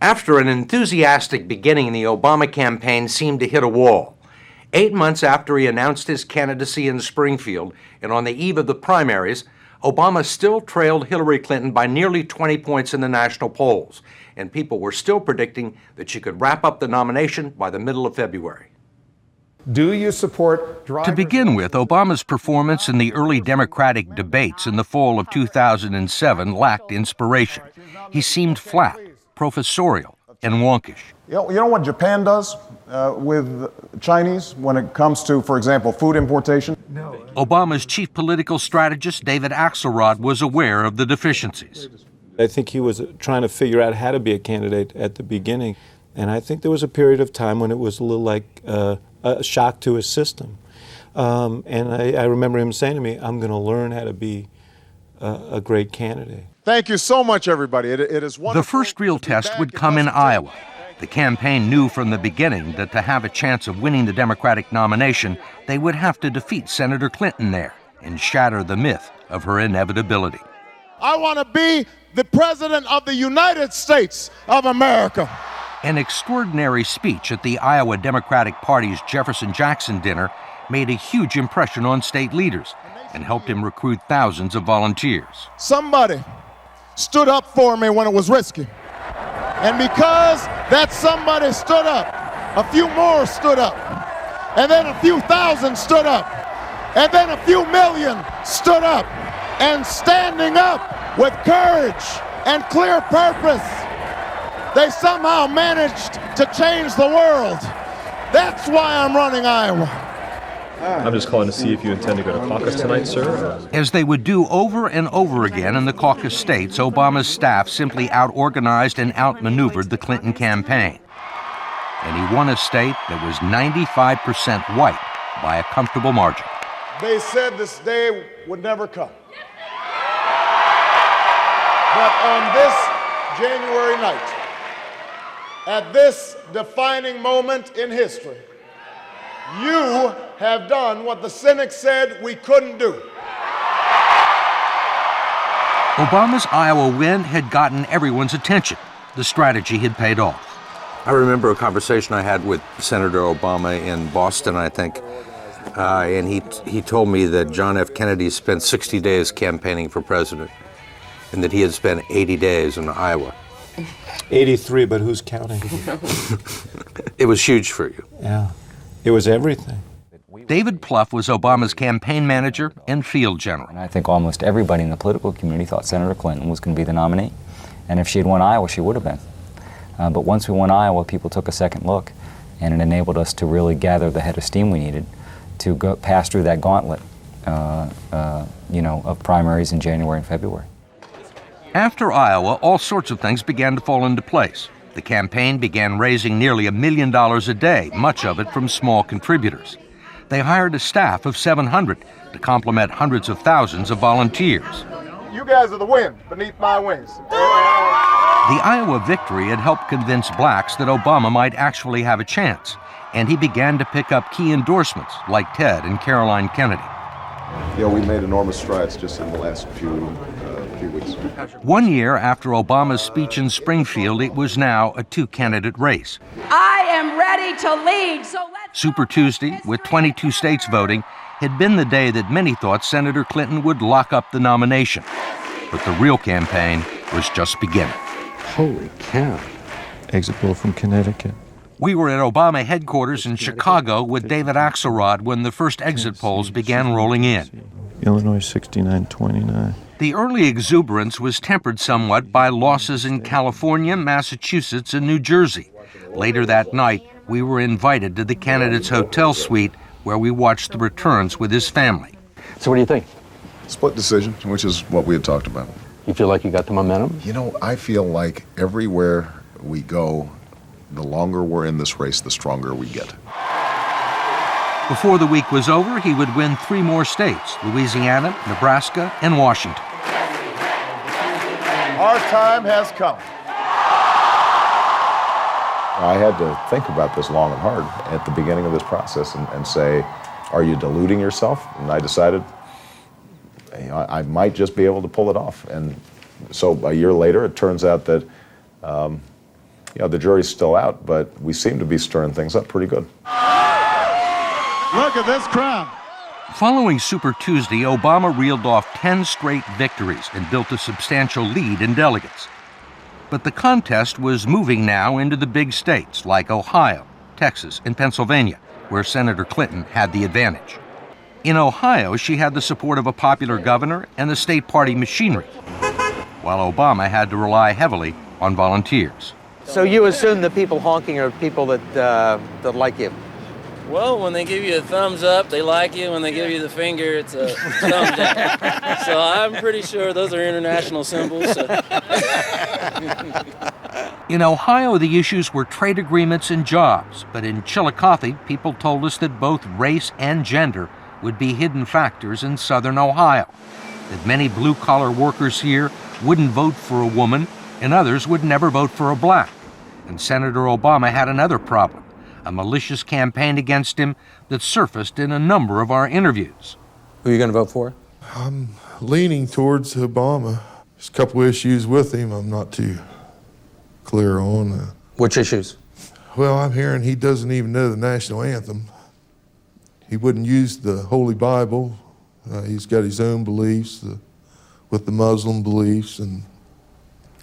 After an enthusiastic beginning, the Obama campaign seemed to hit a wall. 8 months after he announced his candidacy in Springfield, and on the eve of the primaries, Obama still trailed Hillary Clinton by nearly 20 points in the national polls, and people were still predicting that she could wrap up the nomination by the middle of February. Do you support To begin with, Obama's performance in the early Democratic debates in the fall of 2007 lacked inspiration. He seemed flat, professorial, and wonkish. You know what Japan does with Chinese when it comes to, for example, food importation? No. Obama's chief political strategist, David Axelrod, was aware of the deficiencies. I think he was trying to figure out how to be a candidate at the beginning. And I think there was a period of time when it was a little like a shock to his system. And I remember him saying to me, I'm going to learn how to be a great candidate. Thank you so much, everybody. It is wonderful. The first real test would come in Iowa. The campaign knew from the beginning that to have a chance of winning the Democratic nomination, they would have to defeat Senator Clinton there and shatter the myth of her inevitability. I want to be the President of the United States of America. An extraordinary speech at the Iowa Democratic Party's Jefferson Jackson dinner made a huge impression on state leaders and helped him recruit thousands of volunteers. Somebody stood up for me when it was risky. And because that somebody stood up, a few more stood up. And then a few thousand stood up. And then a few million stood up. And standing up with courage and clear purpose, they somehow managed to change the world. That's why I'm running Iowa. I'm just calling to see if you intend to go to caucus tonight, sir. As they would do over and over again in the caucus states, Obama's staff simply out-organized and outmaneuvered the Clinton campaign. And he won a state that was 95% white by a comfortable margin. They said this day would never come. But on this January night, at this defining moment in history, you have done what the cynics said we couldn't do. Obama's Iowa win had gotten everyone's attention. The strategy had paid off. I remember a conversation I had with Senator Obama in Boston, I think, and he told me that John F. Kennedy spent 60 days campaigning for president and that he had spent 80 days in Iowa. 83, but who's counting? It was huge for you. Yeah, it was everything. David Plouffe was Obama's campaign manager and field general. And I think almost everybody in the political community thought Senator Clinton was going to be the nominee. And if she had won Iowa, she would have been. But once we won Iowa, people took a second look, and it enabled us to really gather the head of steam we needed to go pass through that gauntlet, of primaries in January and February. After Iowa, all sorts of things began to fall into place. The campaign began raising nearly $1 million a day, much of it from small contributors. They hired a staff of 700 to complement hundreds of thousands of volunteers. You guys are the wind beneath my wings. The Iowa victory had helped convince blacks that Obama might actually have a chance, and he began to pick up key endorsements like Ted and Caroline Kennedy. We made enormous strides just in the last few weeks. 1 year after Obama's speech in Springfield, it was now a two-candidate race. I am ready to lead, so let's... Super Tuesday, with 22 states voting, had been the day that many thought Senator Clinton would lock up the nomination. But the real campaign was just beginning. Holy cow. Exit poll from Connecticut. We were at Obama headquarters in Chicago with David Axelrod when the first exit polls began rolling in. Illinois 69-29. The early exuberance was tempered somewhat by losses in California, Massachusetts, and New Jersey. Later that night, we were invited to the candidate's hotel suite where we watched the returns with his family. So what do you think? Split decision, which is what we had talked about. You feel like you got the momentum? I feel like everywhere we go, the longer we're in this race, the stronger we get. Before the week was over, he would win 3 more states, Louisiana, Nebraska, and Washington. Our time has come. I had to think about this long and hard at the beginning of this process and say, are you deluding yourself? And I decided I might just be able to pull it off. And so a year later, it turns out that the jury's still out, but we seem to be stirring things up pretty good. Look at this crowd. Following Super Tuesday, Obama reeled off 10 straight victories and built a substantial lead in delegates. But the contest was moving now into the big states like Ohio, Texas, and Pennsylvania, where Senator Clinton had the advantage. In Ohio, she had the support of a popular governor and the state party machinery, while Obama had to rely heavily on volunteers. So you assume the people honking are people that like you? Well, when they give you a thumbs up, they like you. When they give you the finger, it's a thumbs down. So I'm pretty sure those are international symbols. So. In Ohio, the issues were trade agreements and jobs, but in Chillicothe, people told us that both race and gender would be hidden factors in southern Ohio, that many blue-collar workers here wouldn't vote for a woman and others would never vote for a black. And Senator Obama had another problem, a malicious campaign against him that surfaced in a number of our interviews. Who are you going to vote for? I'm leaning towards Obama. There's a couple issues with him I'm not too clear on. Which issues? Well, I'm hearing he doesn't even know the national anthem. He wouldn't use the Holy Bible. He's got his own beliefs with the Muslim beliefs, and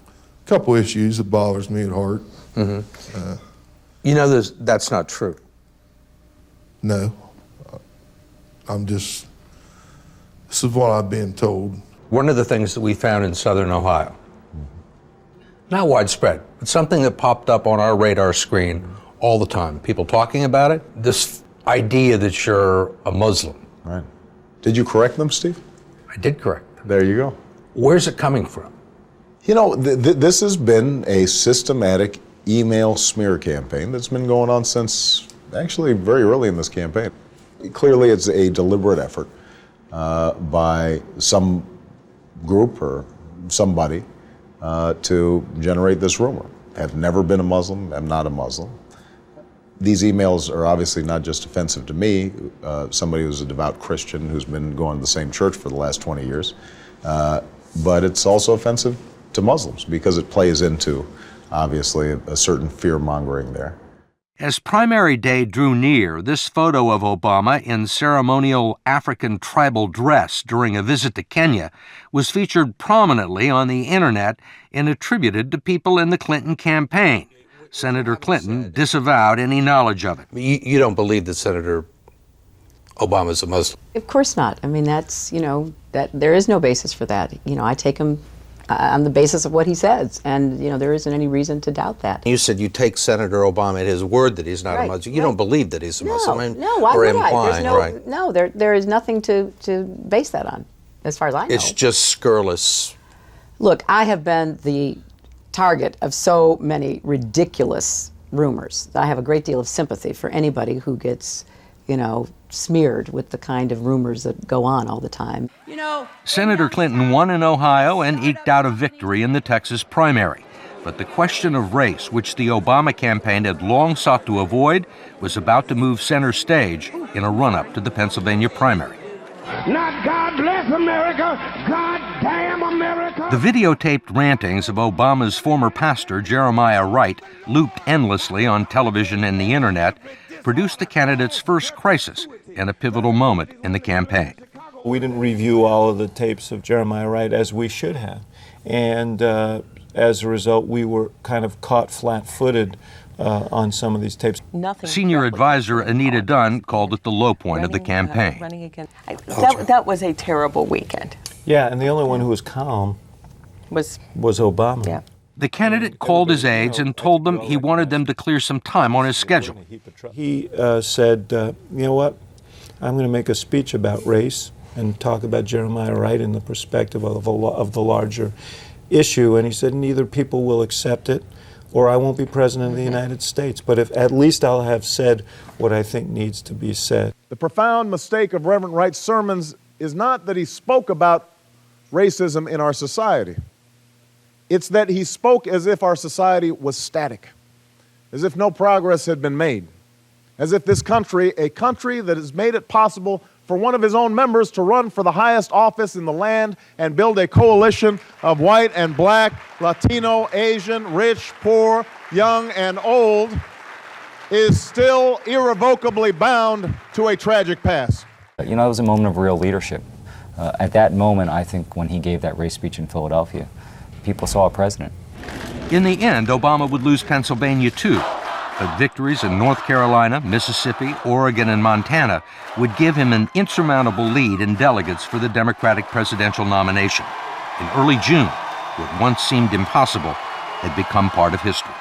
a couple issues that bothers me at heart. Mm-hmm. You know that's not true. No. This is what I've been told. One of the things that we found in southern Ohio, not widespread, but something that popped up on our radar screen all the time, people talking about it, this idea that you're a Muslim. Right. Did you correct them, Steve? I did correct them. There you go. Where's it coming from? This has been a systematic email smear campaign that's been going on since actually very early in this campaign. Clearly, it's a deliberate effort by some group or somebody to generate this rumor. Have never been a Muslim, am not a Muslim. These emails are obviously not just offensive to me, somebody who's a devout Christian who's been going to the same church for the last 20 years, but it's also offensive to Muslims because it plays into, obviously, a certain fear-mongering there. As primary day drew near, this photo of Obama in ceremonial African tribal dress during a visit to Kenya was featured prominently on the internet and attributed to people in the Clinton campaign. Senator Clinton disavowed any knowledge of it. You don't believe that Senator Obama's a Muslim? Of course not. I mean, that there is no basis for that. I take him on the basis of what he says, and there isn't any reason to doubt that. You said you take Senator Obama at his word that he's not a Muslim. You don't believe that he's a Muslim? No, why would implying, I? right? No, there is nothing to base that on, as far as I know. It's just scurrilous. Look, I have been the target of so many ridiculous rumors. I have a great deal of sympathy for anybody who gets, smeared with the kind of rumors that go on all the time. Senator Clinton won in Ohio and eked out a victory in the Texas primary. But the question of race, which the Obama campaign had long sought to avoid, was about to move center stage in a run-up to the Pennsylvania primary. Not God bless America, God damn America. The videotaped rantings of Obama's former pastor, Jeremiah Wright, looped endlessly on television and the internet, produced the candidate's first crisis and a pivotal moment in the campaign. We didn't review all of the tapes of Jeremiah Wright as we should have. And as a result, we were kind of caught flat-footed on some of these tapes. Senior advisor Anita Dunn called it the low point of the campaign. Running again. That was a terrible weekend. Yeah, and the only one who was calm was Obama. Yeah. The candidate called his aides and told them he wanted them to clear some time on his schedule. He said, you know what, I'm going to make a speech about race and talk about Jeremiah Wright in the perspective of the larger issue. And he said, neither people will accept it or I won't be president of the United States. But at least I'll have said what I think needs to be said. The profound mistake of Reverend Wright's sermons is not that he spoke about racism in our society. It's that he spoke as if our society was static, as if no progress had been made, as if this country, a country that has made it possible for one of his own members to run for the highest office in the land and build a coalition of white and black, Latino, Asian, rich, poor, young, and old is still irrevocably bound to a tragic past. You know, it was a moment of real leadership. At that moment, I think when he gave that race speech in Philadelphia, people saw a president. In the end, Obama would lose Pennsylvania too, but victories in North Carolina, Mississippi, Oregon, and Montana would give him an insurmountable lead in delegates for the Democratic presidential nomination. In early June, what once seemed impossible had become part of history.